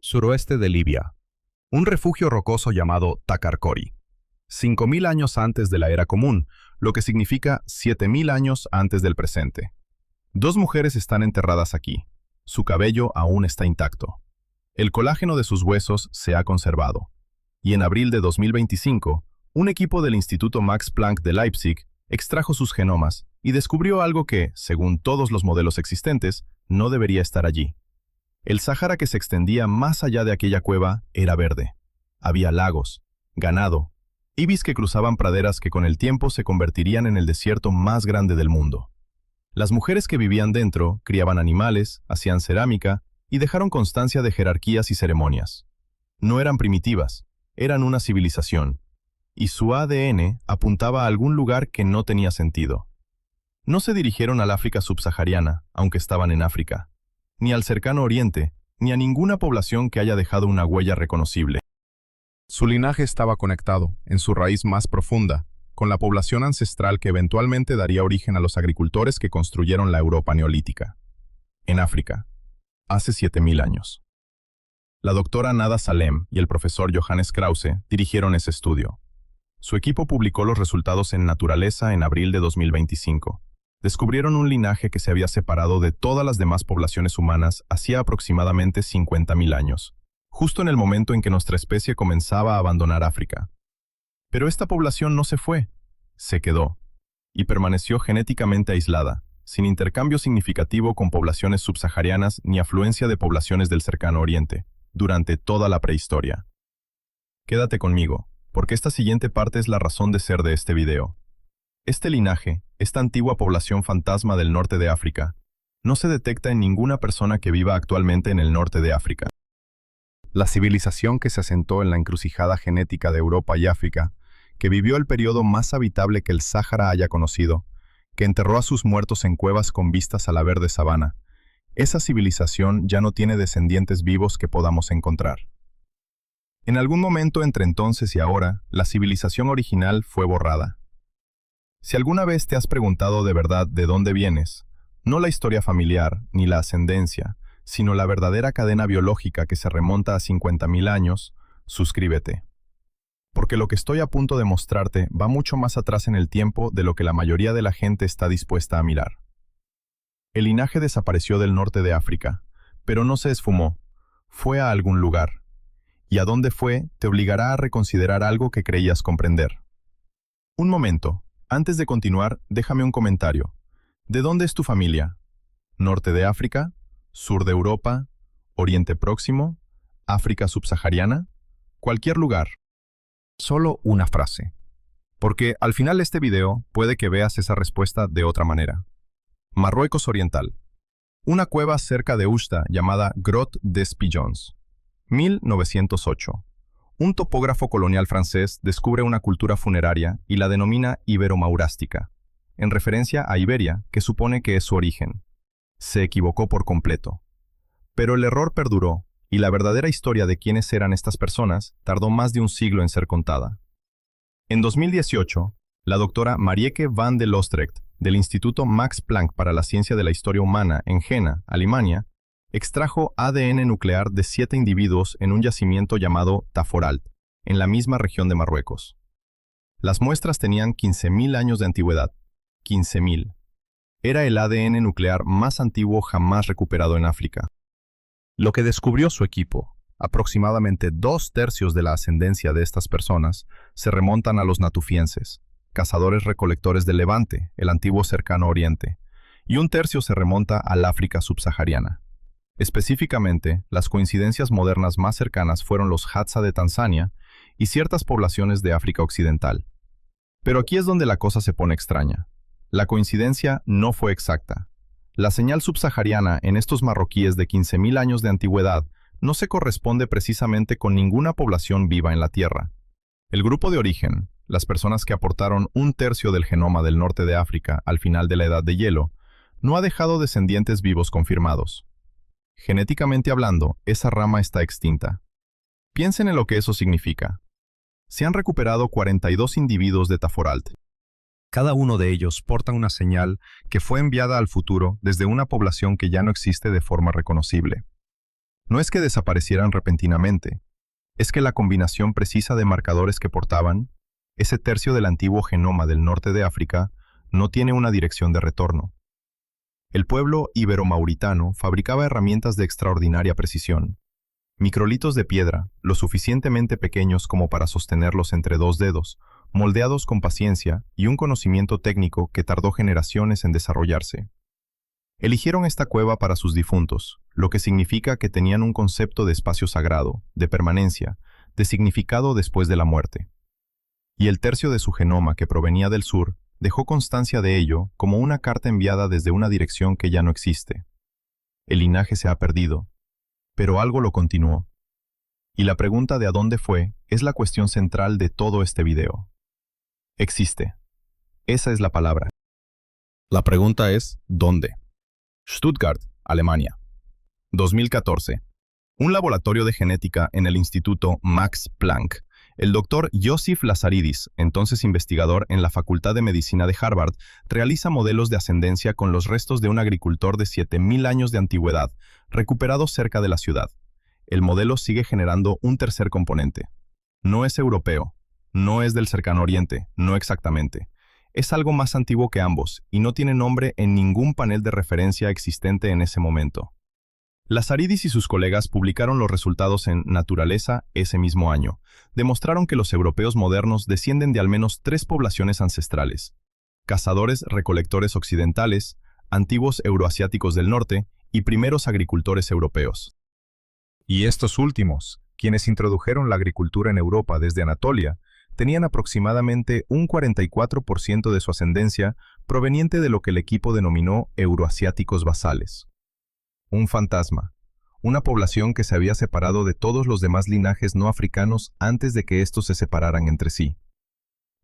Suroeste de Libia. Un refugio rocoso llamado Takarkori. 5.000 años antes de la era común, lo que significa 7.000 años antes del presente. Dos mujeres están enterradas aquí. Su cabello aún está intacto. El colágeno de sus huesos se ha conservado. Y en abril de 2025, un equipo del Instituto Max Planck de Leipzig extrajo sus genomas y descubrió algo que, según todos los modelos existentes, no debería estar allí. El Sáhara que se extendía más allá de aquella cueva era verde. Había lagos, ganado, ibis que cruzaban praderas que con el tiempo se convertirían en el desierto más grande del mundo. Las mujeres que vivían dentro criaban animales, hacían cerámica y dejaron constancia de jerarquías y ceremonias. No eran primitivas, eran una civilización, y su ADN apuntaba a algún lugar que no tenía sentido. No se dirigieron al África subsahariana, aunque estaban en África, ni al cercano Oriente, ni a ninguna población que haya dejado una huella reconocible. Su linaje estaba conectado, en su raíz más profunda, con la población ancestral que eventualmente daría origen a los agricultores que construyeron la Europa neolítica. En África, hace 7.000 años. La doctora Nada Salem y el profesor Johannes Krause dirigieron ese estudio. Su equipo publicó los resultados en Naturaleza en abril de 2025. Descubrieron un linaje que se había separado de todas las demás poblaciones humanas hacía aproximadamente 50.000 años, justo en el momento en que nuestra especie comenzaba a abandonar África. Pero esta población no se fue, se quedó, y permaneció genéticamente aislada, sin intercambio significativo con poblaciones subsaharianas ni afluencia de poblaciones del cercano Oriente, durante toda la prehistoria. Quédate conmigo, porque esta siguiente parte es la razón de ser de este video. Este linaje, esta antigua población fantasma del norte de África, no se detecta en ninguna persona que viva actualmente en el norte de África. La civilización que se asentó en la encrucijada genética de Europa y África, que vivió el periodo más habitable que el Sáhara haya conocido, que enterró a sus muertos en cuevas con vistas a la verde sabana, esa civilización ya no tiene descendientes vivos que podamos encontrar. En algún momento entre entonces y ahora, la civilización original fue borrada. Si alguna vez te has preguntado de verdad de dónde vienes, no la historia familiar ni la ascendencia, sino la verdadera cadena biológica que se remonta a 50.000 años, suscríbete. Porque lo que estoy a punto de mostrarte va mucho más atrás en el tiempo de lo que la mayoría de la gente está dispuesta a mirar. El linaje desapareció del norte de África, pero no se esfumó, fue a algún lugar. Y a dónde fue te obligará a reconsiderar algo que creías comprender. Un momento. Antes de continuar, déjame un comentario. ¿De dónde es tu familia? ¿Norte de África? ¿Sur de Europa? ¿Oriente Próximo? ¿África subsahariana? Cualquier lugar. Solo una frase. Porque al final de este video puede que veas esa respuesta de otra manera. Marruecos Oriental. Una cueva cerca de Ushta llamada Grotte des Pigeons. 1908. Un topógrafo colonial francés descubre una cultura funeraria y la denomina ibero-maurástica, en referencia a Iberia, que supone que es su origen. Se equivocó por completo. Pero el error perduró, y la verdadera historia de quiénes eran estas personas tardó más de un siglo en ser contada. En 2018, la doctora Marieke van der Lostrecht, del Instituto Max Planck para la Ciencia de la Historia Humana en Jena, Alemania, extrajo ADN nuclear de 7 individuos en un yacimiento llamado Taforalt, en la misma región de Marruecos. Las muestras tenían 15.000 años de antigüedad. 15.000. Era el ADN nuclear más antiguo jamás recuperado en África. Lo que descubrió su equipo, aproximadamente 2/3 de la ascendencia de estas personas, se remontan a los natufienses, cazadores-recolectores del Levante, el antiguo cercano Oriente, y 1/3 se remonta al África subsahariana. Específicamente, las coincidencias modernas más cercanas fueron los Hadza de Tanzania y ciertas poblaciones de África Occidental. Pero aquí es donde la cosa se pone extraña. La coincidencia no fue exacta. La señal subsahariana en estos marroquíes de 15.000 años de antigüedad no se corresponde precisamente con ninguna población viva en la Tierra. El grupo de origen, las personas que aportaron 1/3 del genoma del norte de África al final de la Edad de Hielo, no ha dejado descendientes vivos confirmados. Genéticamente hablando, esa rama está extinta. Piensen en lo que eso significa. Se han recuperado 42 individuos de Taforalt. Cada uno de ellos porta una señal que fue enviada al futuro desde una población que ya no existe de forma reconocible. No es que desaparecieran repentinamente, es que la combinación precisa de marcadores que portaban, ese tercio del antiguo genoma del norte de África, no tiene una dirección de retorno. El pueblo ibero-mauritano fabricaba herramientas de extraordinaria precisión. Microlitos de piedra, lo suficientemente pequeños como para sostenerlos entre dos dedos, moldeados con paciencia y un conocimiento técnico que tardó generaciones en desarrollarse. Eligieron esta cueva para sus difuntos, lo que significa que tenían un concepto de espacio sagrado, de permanencia, de significado después de la muerte. Y el tercio de su genoma que provenía del sur dejó constancia de ello como una carta enviada desde una dirección que ya no existe. El linaje se ha perdido, pero algo lo continuó. Y la pregunta de a dónde fue es la cuestión central de todo este video. Existe. Esa es la palabra. La pregunta es, ¿dónde? Stuttgart, Alemania. 2014. Un laboratorio de genética en el Instituto Max Planck. El doctor Joseph Lazaridis, entonces investigador en la Facultad de Medicina de Harvard, realiza modelos de ascendencia con los restos de un agricultor de 7000 años de antigüedad, recuperados cerca de la ciudad. El modelo sigue generando un tercer componente. No es europeo, no es del Cercano Oriente, no exactamente. Es algo más antiguo que ambos y no tiene nombre en ningún panel de referencia existente en ese momento. Lazaridis y sus colegas publicaron los resultados en Naturaleza ese mismo año. Demostraron que los europeos modernos descienden de al menos 3 poblaciones ancestrales: cazadores-recolectores occidentales, antiguos euroasiáticos del norte y primeros agricultores europeos. Y estos últimos, quienes introdujeron la agricultura en Europa desde Anatolia, tenían aproximadamente un 44% de su ascendencia proveniente de lo que el equipo denominó euroasiáticos basales. Un fantasma, una población que se había separado de todos los demás linajes no africanos antes de que estos se separaran entre sí.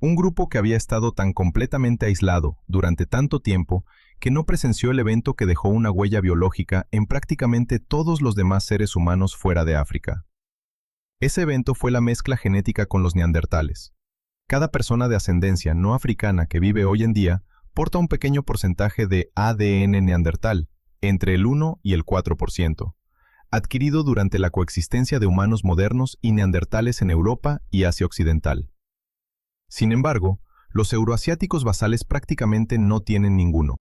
Un grupo que había estado tan completamente aislado durante tanto tiempo que no presenció el evento que dejó una huella biológica en prácticamente todos los demás seres humanos fuera de África. Ese evento fue la mezcla genética con los neandertales. Cada persona de ascendencia no africana que vive hoy en día porta un pequeño porcentaje de ADN neandertal, entre el 1 y el 4%, adquirido durante la coexistencia de humanos modernos y neandertales en Europa y Asia Occidental. Sin embargo, los euroasiáticos basales prácticamente no tienen ninguno.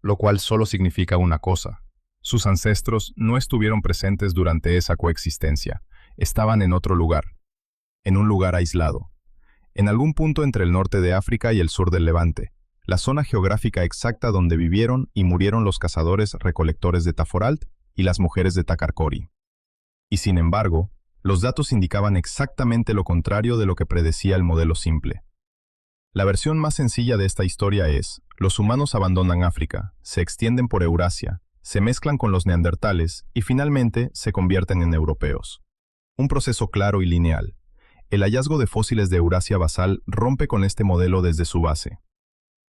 Lo cual solo significa una cosa: sus ancestros no estuvieron presentes durante esa coexistencia, estaban en otro lugar, en un lugar aislado, en algún punto entre el norte de África y el sur del Levante, la zona geográfica exacta donde vivieron y murieron los cazadores-recolectores de Taforalt y las mujeres de Takarkori. Y sin embargo, los datos indicaban exactamente lo contrario de lo que predecía el modelo simple. La versión más sencilla de esta historia es: los humanos abandonan África, se extienden por Eurasia, se mezclan con los neandertales y finalmente se convierten en europeos. Un proceso claro y lineal. El hallazgo de fósiles de Eurasia basal rompe con este modelo desde su base.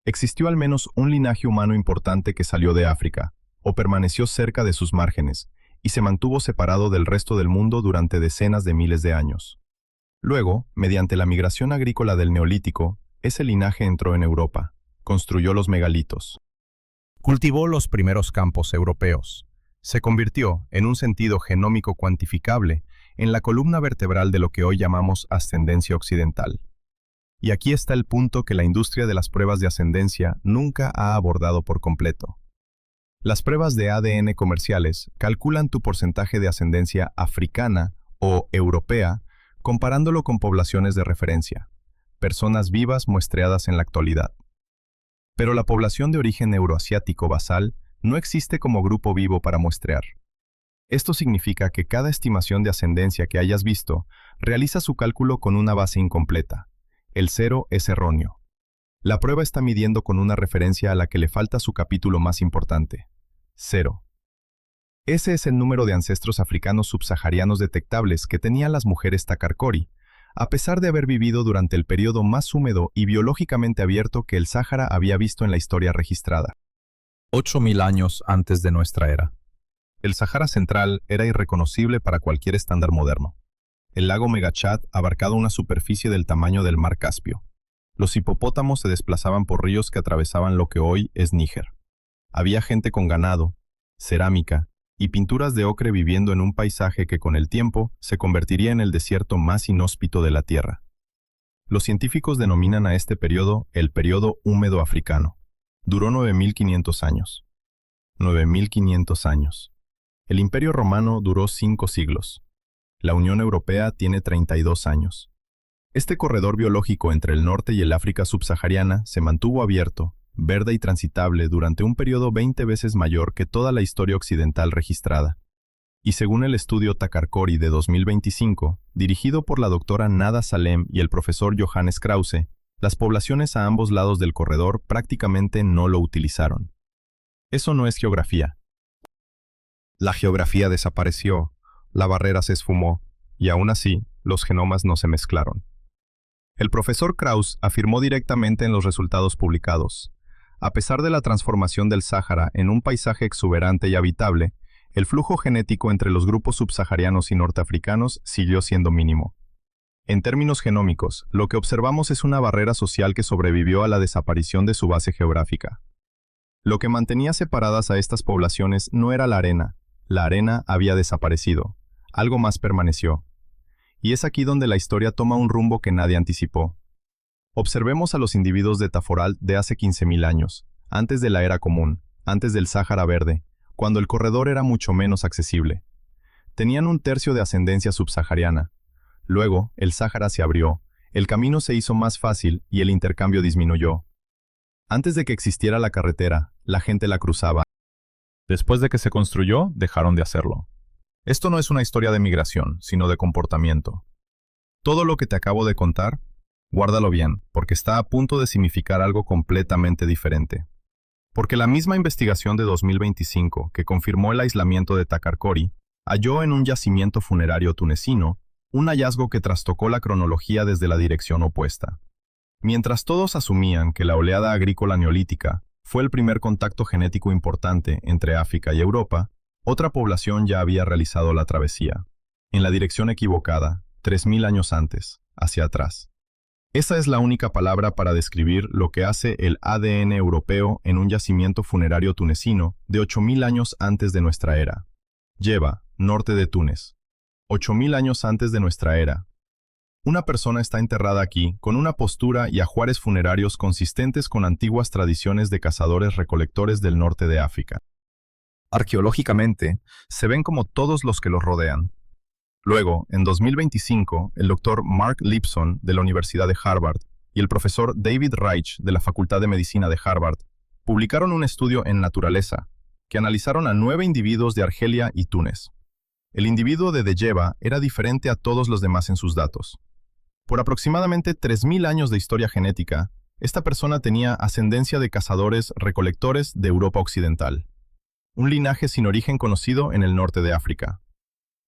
Existió al menos un linaje humano importante que salió de África, o permaneció cerca de sus márgenes, y se mantuvo separado del resto del mundo durante decenas de miles de años. Luego, mediante la migración agrícola del Neolítico, ese linaje entró en Europa, construyó los megalitos. Cultivó los primeros campos europeos. Se convirtió, en un sentido genómico cuantificable, en la columna vertebral de lo que hoy llamamos ascendencia occidental. Y aquí está el punto que la industria de las pruebas de ascendencia nunca ha abordado por completo. Las pruebas de ADN comerciales calculan tu porcentaje de ascendencia africana o europea comparándolo con poblaciones de referencia, personas vivas muestreadas en la actualidad. Pero la población de origen euroasiático basal no existe como grupo vivo para muestrear. Esto significa que cada estimación de ascendencia que hayas visto realiza su cálculo con una base incompleta. El 0 es erróneo. La prueba está midiendo con una referencia a la que le falta su capítulo más importante: 0. Ese es el número de ancestros africanos subsaharianos detectables que tenían las mujeres Takarkori, a pesar de haber vivido durante el periodo más húmedo y biológicamente abierto que el Sáhara había visto en la historia registrada. 8000 años antes de nuestra era. El Sáhara Central era irreconocible para cualquier estándar moderno. El lago Megachad abarcaba una superficie del tamaño del mar Caspio. Los hipopótamos se desplazaban por ríos que atravesaban lo que hoy es Níger. Había gente con ganado, cerámica y pinturas de ocre viviendo en un paisaje que con el tiempo se convertiría en el desierto más inhóspito de la Tierra. Los científicos denominan a este periodo el periodo húmedo africano. Duró 9.500 años. 9.500 años. El Imperio Romano duró 5 siglos. La Unión Europea tiene 32 años. Este corredor biológico entre el norte y el África subsahariana se mantuvo abierto, verde y transitable durante un periodo 20 veces mayor que toda la historia occidental registrada. Y según el estudio Takarkori de 2025, dirigido por la doctora Nada Salem y el profesor Johannes Krause, las poblaciones a ambos lados del corredor prácticamente no lo utilizaron. Eso no es geografía. La geografía desapareció, la barrera se esfumó, y aún así, los genomas no se mezclaron. El profesor Krause afirmó directamente en los resultados publicados: a pesar de la transformación del Sáhara en un paisaje exuberante y habitable, el flujo genético entre los grupos subsaharianos y norteafricanos siguió siendo mínimo. En términos genómicos, lo que observamos es una barrera social que sobrevivió a la desaparición de su base geográfica. Lo que mantenía separadas a estas poblaciones no era la arena había desaparecido, algo más permaneció. Y es aquí donde la historia toma un rumbo que nadie anticipó. Observemos a los individuos de Taforal de hace 15.000 años, antes de la Era Común, antes del Sáhara Verde, cuando el corredor era mucho menos accesible. Tenían un tercio de ascendencia subsahariana. Luego, el Sáhara se abrió, el camino se hizo más fácil y el intercambio disminuyó. Antes de que existiera la carretera, la gente la cruzaba. Después de que se construyó, dejaron de hacerlo. Esto no es una historia de migración, sino de comportamiento. Todo lo que te acabo de contar, guárdalo bien, porque está a punto de significar algo completamente diferente. Porque la misma investigación de 2025, que confirmó el aislamiento de Takarkori, halló en un yacimiento funerario tunecino un hallazgo que trastocó la cronología desde la dirección opuesta. Mientras todos asumían que la oleada agrícola neolítica fue el primer contacto genético importante entre África y Europa, otra población ya había realizado la travesía, en la dirección equivocada, 3.000 años antes, hacia atrás. Esa es la única palabra para describir lo que hace el ADN europeo en un yacimiento funerario tunecino de 8.000 años antes de nuestra era. Jebba, norte de Túnez. 8.000 años antes de nuestra era. Una persona está enterrada aquí con una postura y ajuares funerarios consistentes con antiguas tradiciones de cazadores-recolectores del norte de África. Arqueológicamente, se ven como todos los que los rodean. Luego, en 2025, el doctor Mark Lipson de la Universidad de Harvard y el profesor David Reich de la Facultad de Medicina de Harvard publicaron un estudio en Naturaleza que analizaron a 9 individuos de Argelia y Túnez. El individuo de Jebba era diferente a todos los demás en sus datos. Por aproximadamente 3.000 años de historia genética, esta persona tenía ascendencia de cazadores-recolectores de Europa Occidental, un linaje sin origen conocido en el norte de África.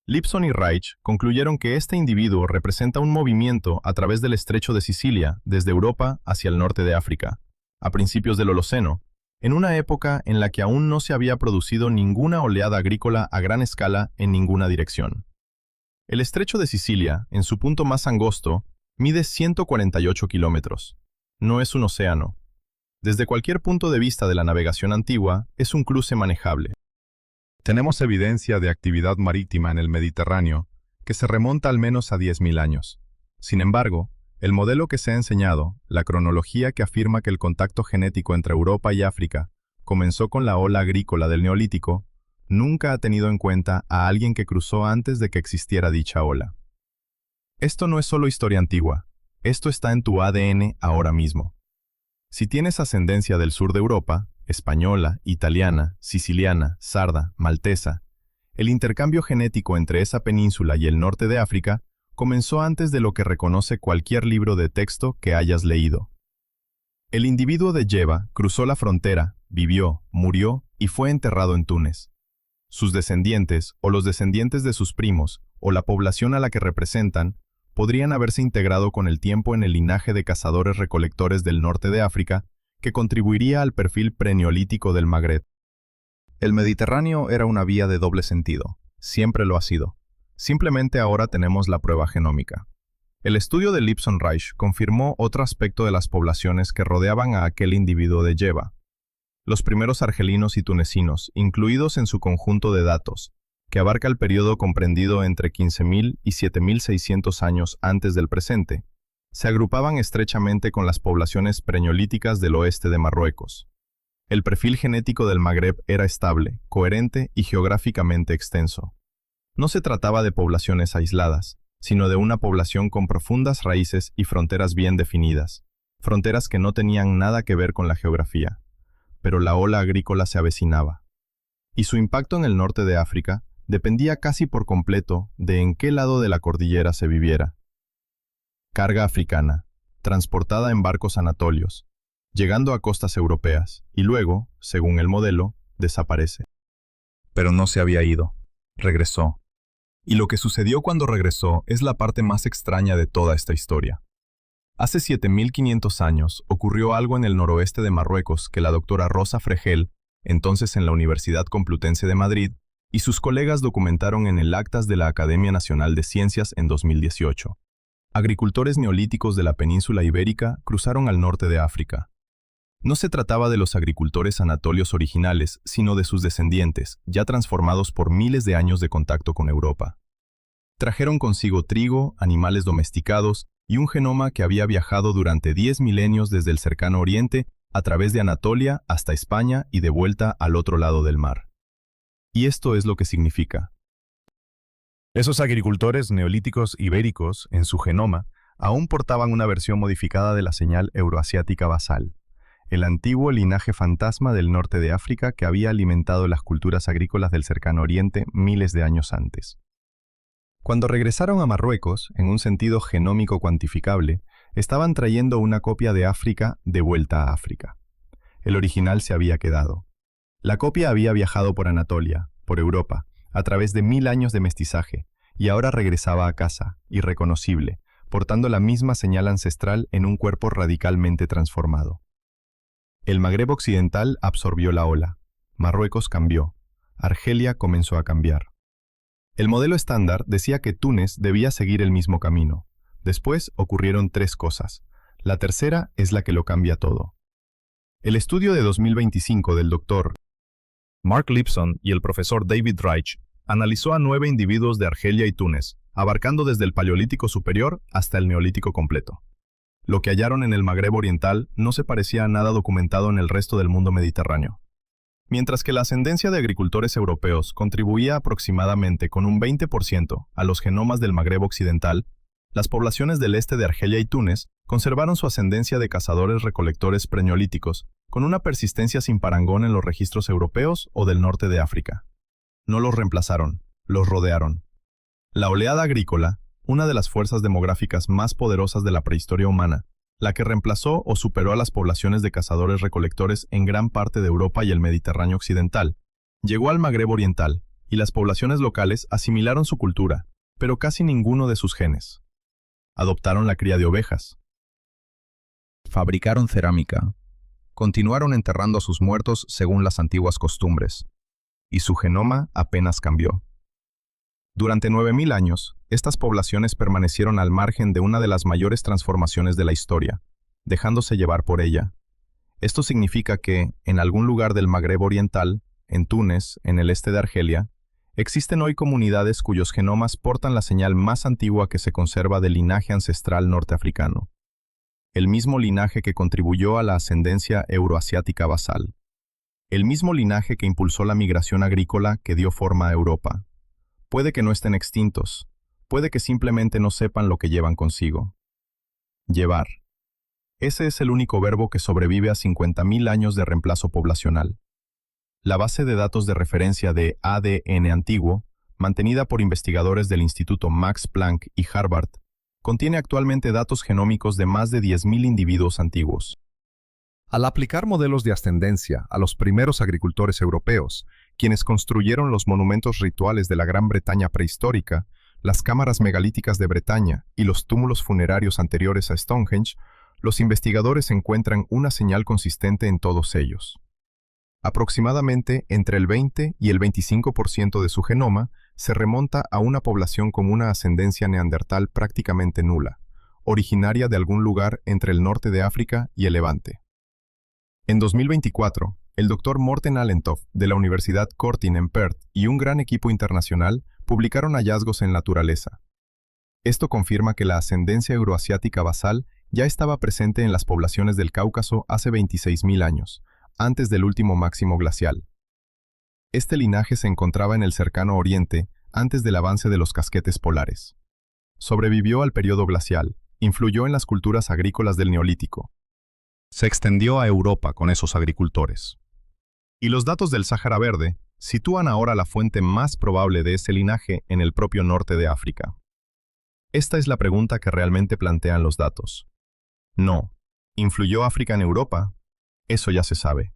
Lipson y Reich concluyeron que este individuo representa un movimiento a través del estrecho de Sicilia desde Europa hacia el norte de África, a principios del Holoceno, en una época en la que aún no se había producido ninguna oleada agrícola a gran escala en ninguna dirección. El estrecho de Sicilia, en su punto más angosto, mide 148 kilómetros. No es un océano. Desde cualquier punto de vista de la navegación antigua, es un cruce manejable. Tenemos evidencia de actividad marítima en el Mediterráneo que se remonta al menos a 10.000 años. Sin embargo, el modelo que se ha enseñado, la cronología que afirma que el contacto genético entre Europa y África comenzó con la ola agrícola del Neolítico, nunca ha tenido en cuenta a alguien que cruzó antes de que existiera dicha ola. Esto no es solo historia antigua, esto está en tu ADN ahora mismo. Si tienes ascendencia del sur de Europa, española, italiana, siciliana, sarda, maltesa, el intercambio genético entre esa península y el norte de África comenzó antes de lo que reconoce cualquier libro de texto que hayas leído. El individuo de Jebba cruzó la frontera, vivió, murió y fue enterrado en Túnez. Sus descendientes, o los descendientes de sus primos, o la población a la que representan, podrían haberse integrado con el tiempo en el linaje de cazadores-recolectores del norte de África, que contribuiría al perfil preneolítico del Magreb. El Mediterráneo era una vía de doble sentido, siempre lo ha sido. Simplemente ahora tenemos la prueba genómica. El estudio de Lipson-Reich confirmó otro aspecto de las poblaciones que rodeaban a aquel individuo de Jebba. los primeros argelinos y tunecinos, incluidos en su conjunto de datos, que abarca el periodo comprendido entre 15.000 y 7.600 años antes del presente, se agrupaban estrechamente con las poblaciones preneolíticas del oeste de Marruecos. El perfil genético del Magreb era estable, coherente y geográficamente extenso. No se trataba de poblaciones aisladas, sino de una población con profundas raíces y fronteras bien definidas, fronteras que no tenían nada que ver con la geografía. Pero la ola agrícola se avecinaba. Y su impacto en el norte de África dependía casi por completo de en qué lado de la cordillera se viviera. Carga africana, transportada en barcos anatolios, llegando a costas europeas, y luego, según el modelo, desaparece. Pero no se había ido. Regresó. Y lo que sucedió cuando regresó es la parte más extraña de toda esta historia. Hace 7.500 años ocurrió algo en el noroeste de Marruecos que la doctora Rosa Fregel, entonces en la Universidad Complutense de Madrid, y sus colegas documentaron en el Actas de la Academia Nacional de Ciencias en 2018. Agricultores neolíticos de la península ibérica cruzaron al norte de África. No se trataba de los agricultores anatolios originales, sino de sus descendientes, ya transformados por miles de años de contacto con Europa. Trajeron consigo trigo, animales domesticados y un genoma que había viajado durante 10 milenios desde el cercano oriente a través de Anatolia hasta España y de vuelta al otro lado del mar. Y esto es lo que significa. Esos agricultores neolíticos ibéricos, en su genoma, aún portaban una versión modificada de la señal euroasiática basal, el antiguo linaje fantasma del norte de África que había alimentado las culturas agrícolas del cercano oriente miles de años antes. Cuando regresaron a Marruecos, en un sentido genómico cuantificable, estaban trayendo una copia de África de vuelta a África. El original se había quedado. La copia había viajado por Anatolia, por Europa, a través de 1000 años de mestizaje, y ahora regresaba a casa, irreconocible, portando la misma señal ancestral en un cuerpo radicalmente transformado. El Magreb occidental absorbió la ola. Marruecos cambió. Argelia comenzó a cambiar. El modelo estándar decía que Túnez debía seguir el mismo camino. Después ocurrieron 3 cosas. La tercera es la que lo cambia todo. El estudio de 2025 del Dr. Mark Lipson y el profesor David Reich analizó a 9 individuos de Argelia y Túnez, abarcando desde el Paleolítico superior hasta el Neolítico completo. Lo que hallaron en el Magreb oriental no se parecía a nada documentado en el resto del mundo mediterráneo. Mientras que la ascendencia de agricultores europeos contribuía aproximadamente con un 20% a los genomas del Magreb occidental, las poblaciones del este de Argelia y Túnez conservaron su ascendencia de cazadores-recolectores preneolíticos, con una persistencia sin parangón en los registros europeos o del norte de África. No los reemplazaron, los rodearon. La oleada agrícola, una de las fuerzas demográficas más poderosas de la prehistoria humana, la que reemplazó o superó a las poblaciones de cazadores-recolectores en gran parte de Europa y el Mediterráneo occidental, llegó al Magreb oriental, y las poblaciones locales asimilaron su cultura, pero casi ninguno de sus genes. Adoptaron la cría de ovejas. Fabricaron cerámica. Continuaron enterrando a sus muertos según las antiguas costumbres. Y su genoma apenas cambió. Durante 9.000 años, estas poblaciones permanecieron al margen de una de las mayores transformaciones de la historia, dejándose llevar por ella. Esto significa que, en algún lugar del Magreb oriental, en Túnez, en el este de Argelia, existen hoy comunidades cuyos genomas portan la señal más antigua que se conserva del linaje ancestral norteafricano. El mismo linaje que contribuyó a la ascendencia euroasiática basal. El mismo linaje que impulsó la migración agrícola que dio forma a Europa. Puede que no estén extintos, puede que simplemente no sepan lo que llevan consigo. Llevar. Ese es el único verbo que sobrevive a 50.000 años de reemplazo poblacional. La base de datos de referencia de ADN antiguo, mantenida por investigadores del Instituto Max Planck y Harvard, contiene actualmente datos genómicos de más de 10.000 individuos antiguos. Al aplicar modelos de ascendencia a los primeros agricultores europeos, quienes construyeron los monumentos rituales de la Gran Bretaña prehistórica, las cámaras megalíticas de Bretaña y los túmulos funerarios anteriores a Stonehenge, los investigadores encuentran una señal consistente en todos ellos. Aproximadamente entre el 20 y el 25% de su genoma se remonta a una población con una ascendencia neandertal prácticamente nula, originaria de algún lugar entre el norte de África y el Levante. En 2024, el Dr. Morten Allentoft de la Universidad Curtin en Perth y un gran equipo internacional publicaron hallazgos en Naturaleza. Esto confirma que la ascendencia euroasiática basal ya estaba presente en las poblaciones del Cáucaso hace 26.000 años, antes del último máximo glacial. Este linaje se encontraba en el cercano oriente antes del avance de los casquetes polares. Sobrevivió al periodo glacial, influyó en las culturas agrícolas del Neolítico. Se extendió a Europa con esos agricultores. Y los datos del Sáhara Verde sitúan ahora la fuente más probable de ese linaje en el propio norte de África. Esta es la pregunta que realmente plantean los datos. No. ¿Influyó África en Europa? Eso ya se sabe.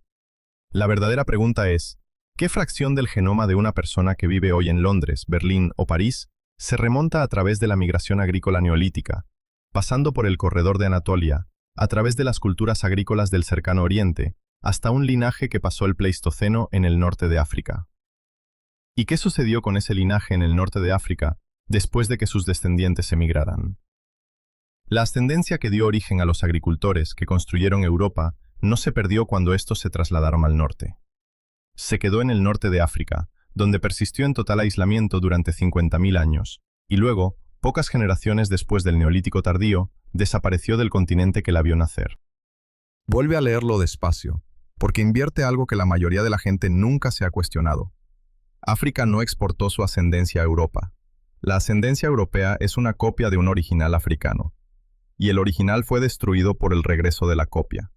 La verdadera pregunta es, ¿qué fracción del genoma de una persona que vive hoy en Londres, Berlín o París se remonta a través de la migración agrícola neolítica, pasando por el corredor de Anatolia, a través de las culturas agrícolas del cercano oriente, hasta un linaje que pasó el Pleistoceno en el norte de África? ¿Y qué sucedió con ese linaje en el norte de África después de que sus descendientes emigraran? La ascendencia que dio origen a los agricultores que construyeron Europa no se perdió cuando estos se trasladaron al norte. Se quedó en el norte de África, donde persistió en total aislamiento durante 50.000 años, y luego, pocas generaciones después del Neolítico tardío, desapareció del continente que la vio nacer. Vuelve a leerlo despacio, porque invierte algo que la mayoría de la gente nunca se ha cuestionado. África no exportó su ascendencia a Europa. La ascendencia europea es una copia de un original africano, y el original fue destruido por el regreso de la copia.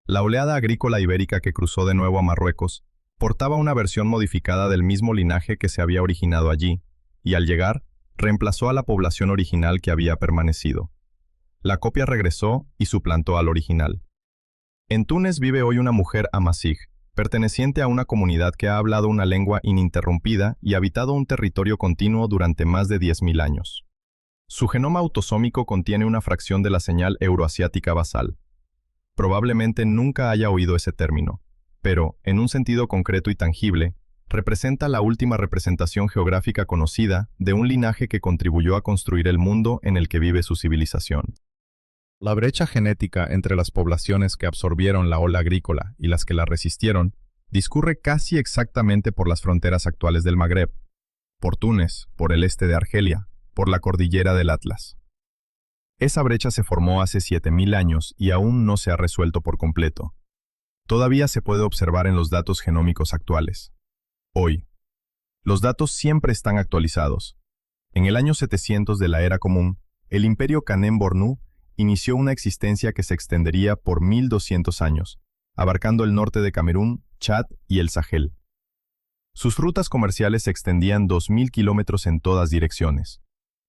La oleada agrícola ibérica que cruzó de nuevo a Marruecos portaba una versión modificada del mismo linaje que se había originado allí, y al llegar, reemplazó a la población original que había permanecido. La copia regresó y suplantó al original. En Túnez vive hoy una mujer amazigh, perteneciente a una comunidad que ha hablado una lengua ininterrumpida y habitado un territorio continuo durante más de 10.000 años. Su genoma autosómico contiene una fracción de la señal euroasiática basal. Probablemente nunca haya oído ese término, pero, en un sentido concreto y tangible, representa la última representación geográfica conocida de un linaje que contribuyó a construir el mundo en el que vive su civilización. La brecha genética entre las poblaciones que absorbieron la ola agrícola y las que la resistieron discurre casi exactamente por las fronteras actuales del Magreb, por Túnez, por el este de Argelia, por la cordillera del Atlas. Esa brecha se formó hace 7.000 años y aún no se ha resuelto por completo. Todavía se puede observar en los datos genómicos actuales. Hoy, los datos siempre están actualizados. En el año 700 de la Era Común, el imperio Kanem-Bornu inició una existencia que se extendería por 1.200 años, abarcando el norte de Camerún, Chad y el Sahel. Sus rutas comerciales se extendían 2.000 kilómetros en todas direcciones.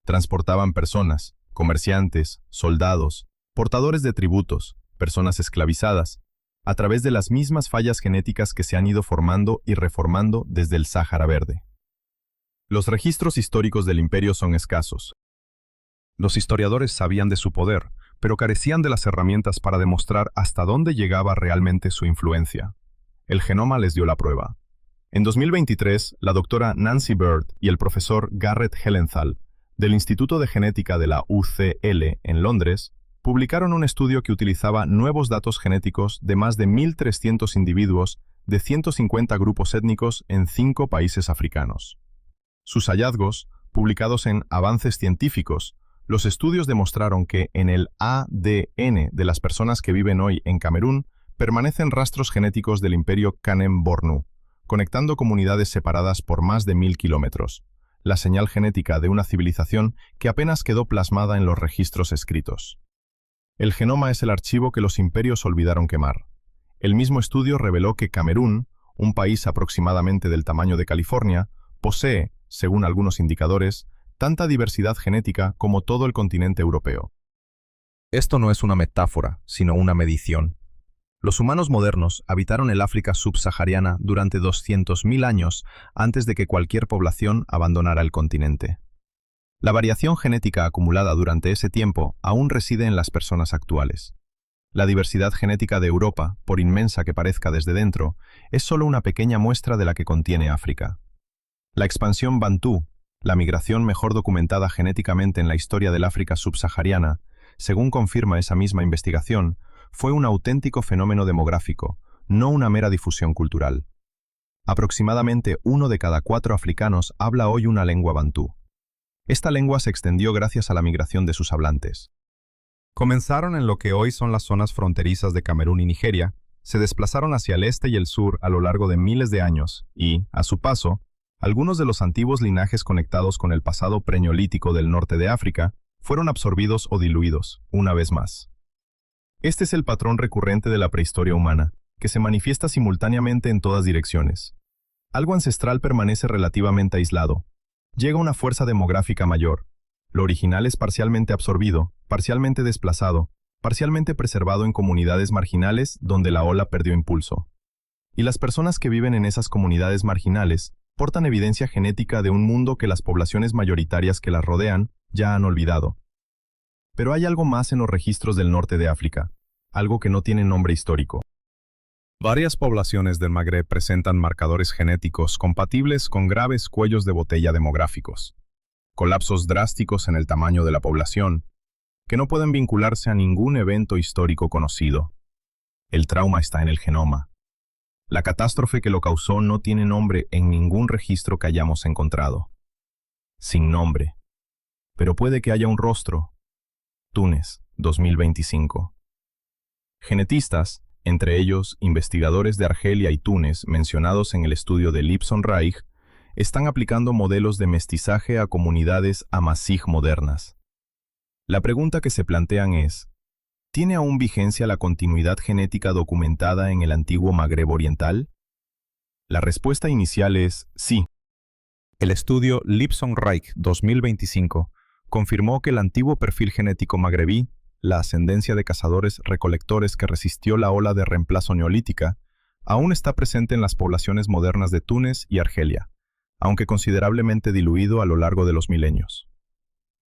Transportaban personas, comerciantes, soldados, portadores de tributos, personas esclavizadas, a través de las mismas fallas genéticas que se han ido formando y reformando desde el Sáhara Verde. Los registros históricos del imperio son escasos. Los historiadores sabían de su poder, pero carecían de las herramientas para demostrar hasta dónde llegaba realmente su influencia. El genoma les dio la prueba. En 2023, la doctora Nancy Bird y el profesor Garrett Hellenthal, del Instituto de Genética de la UCL en Londres, publicaron un estudio que utilizaba nuevos datos genéticos de más de 1.300 individuos de 150 grupos étnicos en 5 países africanos. Sus hallazgos, publicados en Avances Científicos, los estudios demostraron que en el ADN de las personas que viven hoy en Camerún permanecen rastros genéticos del imperio Kanem-Bornu, conectando comunidades separadas por más de 1.000 kilómetros, la señal genética de una civilización que apenas quedó plasmada en los registros escritos. El genoma es el archivo que los imperios olvidaron quemar. El mismo estudio reveló que Camerún, un país aproximadamente del tamaño de California, posee, según algunos indicadores, tanta diversidad genética como todo el continente europeo. Esto no es una metáfora, sino una medición. Los humanos modernos habitaron el África subsahariana durante 200.000 años antes de que cualquier población abandonara el continente. La variación genética acumulada durante ese tiempo aún reside en las personas actuales. La diversidad genética de Europa, por inmensa que parezca desde dentro, es solo una pequeña muestra de la que contiene África. La expansión bantú, la migración mejor documentada genéticamente en la historia del África subsahariana, según confirma esa misma investigación, fue un auténtico fenómeno demográfico, no una mera difusión cultural. Aproximadamente 1 de cada 4 africanos habla hoy una lengua bantú. Esta lengua se extendió gracias a la migración de sus hablantes. Comenzaron en lo que hoy son las zonas fronterizas de Camerún y Nigeria, se desplazaron hacia el este y el sur a lo largo de miles de años y, a su paso, algunos de los antiguos linajes conectados con el pasado preneolítico del norte de África fueron absorbidos o diluidos, una vez más. Este es el patrón recurrente de la prehistoria humana, que se manifiesta simultáneamente en todas direcciones. Algo ancestral permanece relativamente aislado. Llega una fuerza demográfica mayor. Lo original es parcialmente absorbido, parcialmente desplazado, parcialmente preservado en comunidades marginales donde la ola perdió impulso. Y las personas que viven en esas comunidades marginales portan evidencia genética de un mundo que las poblaciones mayoritarias que las rodean ya han olvidado. Pero hay algo más en los registros del norte de África, algo que no tiene nombre histórico. Varias poblaciones del Magreb presentan marcadores genéticos compatibles con graves cuellos de botella demográficos, colapsos drásticos en el tamaño de la población, que no pueden vincularse a ningún evento histórico conocido. El trauma está en el genoma. La catástrofe que lo causó no tiene nombre en ningún registro que hayamos encontrado. Sin nombre. Pero puede que haya un rostro. Túnez, 2025. Genetistas, entre ellos investigadores de Argelia y Túnez mencionados en el estudio de Lipson Reich, están aplicando modelos de mestizaje a comunidades amazigh modernas. La pregunta que se plantean es, ¿tiene aún vigencia la continuidad genética documentada en el antiguo Magreb oriental? La respuesta inicial es sí. El estudio Lipson Reich 2025 confirmó que el antiguo perfil genético magrebí, la ascendencia de cazadores-recolectores que resistió la ola de reemplazo neolítica, aún está presente en las poblaciones modernas de Túnez y Argelia, aunque considerablemente diluido a lo largo de los milenios.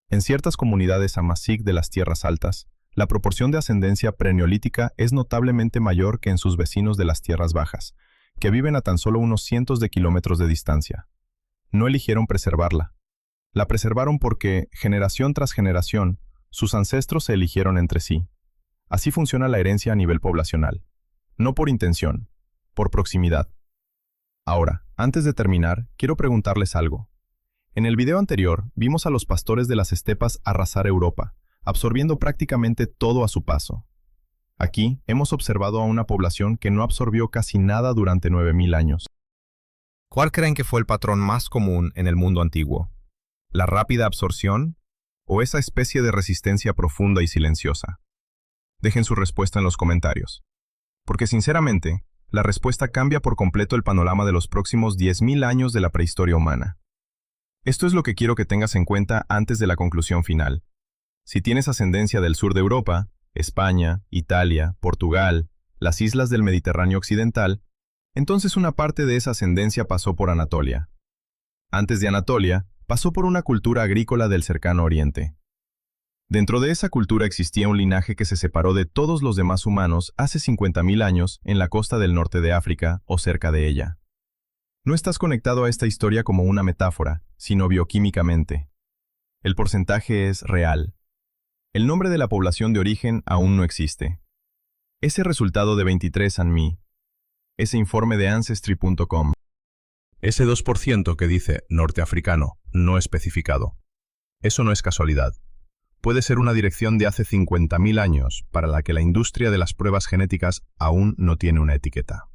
En ciertas comunidades amazigh de las tierras altas, la proporción de ascendencia preneolítica es notablemente mayor que en sus vecinos de las tierras bajas, que viven a tan solo unos cientos de kilómetros de distancia. No eligieron preservarla. La preservaron porque, generación tras generación, sus ancestros se eligieron entre sí. Así funciona la herencia a nivel poblacional. No por intención, por proximidad. Ahora, antes de terminar, quiero preguntarles algo. En el video anterior, vimos a los pastores de las estepas arrasar Europa, absorbiendo prácticamente todo a su paso. Aquí, hemos observado a una población que no absorbió casi nada durante 9000 años. ¿Cuál creen que fue el patrón más común en el mundo antiguo? ¿La rápida absorción o esa especie de resistencia profunda y silenciosa? Dejen su respuesta en los comentarios. Porque sinceramente, la respuesta cambia por completo el panorama de los próximos 10.000 años de la prehistoria humana. Esto es lo que quiero que tengas en cuenta antes de la conclusión final. Si tienes ascendencia del sur de Europa, España, Italia, Portugal, las islas del Mediterráneo occidental, entonces una parte de esa ascendencia pasó por Anatolia. Antes de Anatolia, pasó por una cultura agrícola del cercano oriente. Dentro de esa cultura existía un linaje que se separó de todos los demás humanos hace 50.000 años en la costa del norte de África o cerca de ella. No estás conectado a esta historia como una metáfora, sino bioquímicamente. El porcentaje es real. El nombre de la población de origen aún no existe. Ese resultado de 23andMe, ese informe de Ancestry.com, ese 2% que dice norteafricano, no especificado. Eso no es casualidad. Puede ser una dirección de hace 50.000 años para la que la industria de las pruebas genéticas aún no tiene una etiqueta.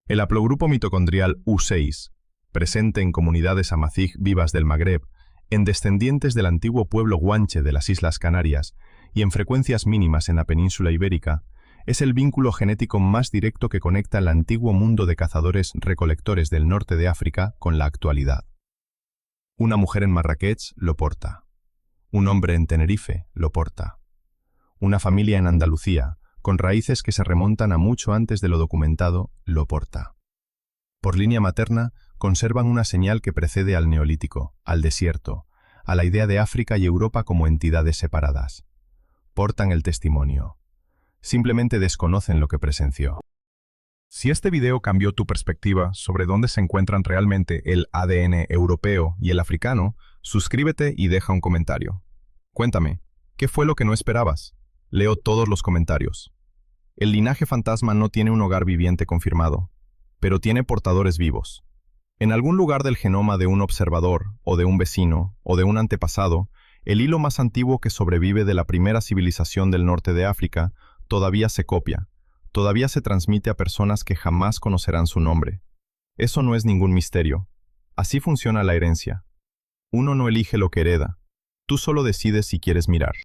El haplogrupo mitocondrial U6, presente en comunidades amazigh vivas del Magreb, en descendientes del antiguo pueblo guanche de las Islas Canarias y en frecuencias mínimas en la península ibérica, es el vínculo genético más directo que conecta el antiguo mundo de cazadores-recolectores del norte de África con la actualidad. Una mujer en Marrakech lo porta. Un hombre en Tenerife lo porta. Una familia en Andalucía, con raíces que se remontan a mucho antes de lo documentado, lo porta. Por línea materna, conservan una señal que precede al neolítico, al desierto, a la idea de África y Europa como entidades separadas. Portan el testimonio. Simplemente desconocen lo que presenció. Si este video cambió tu perspectiva sobre dónde se encuentran realmente el ADN europeo y el africano, suscríbete y deja un comentario. Cuéntame, ¿qué fue lo que no esperabas? Leo todos los comentarios. El linaje fantasma no tiene un hogar viviente confirmado, pero tiene portadores vivos. En algún lugar del genoma de un observador, o de un vecino, o de un antepasado, el hilo más antiguo que sobrevive de la primera civilización del norte de África todavía se copia, todavía se transmite a personas que jamás conocerán su nombre. Eso no es ningún misterio. Así funciona la herencia. Uno no elige lo que hereda. Tú solo decides si quieres mirar.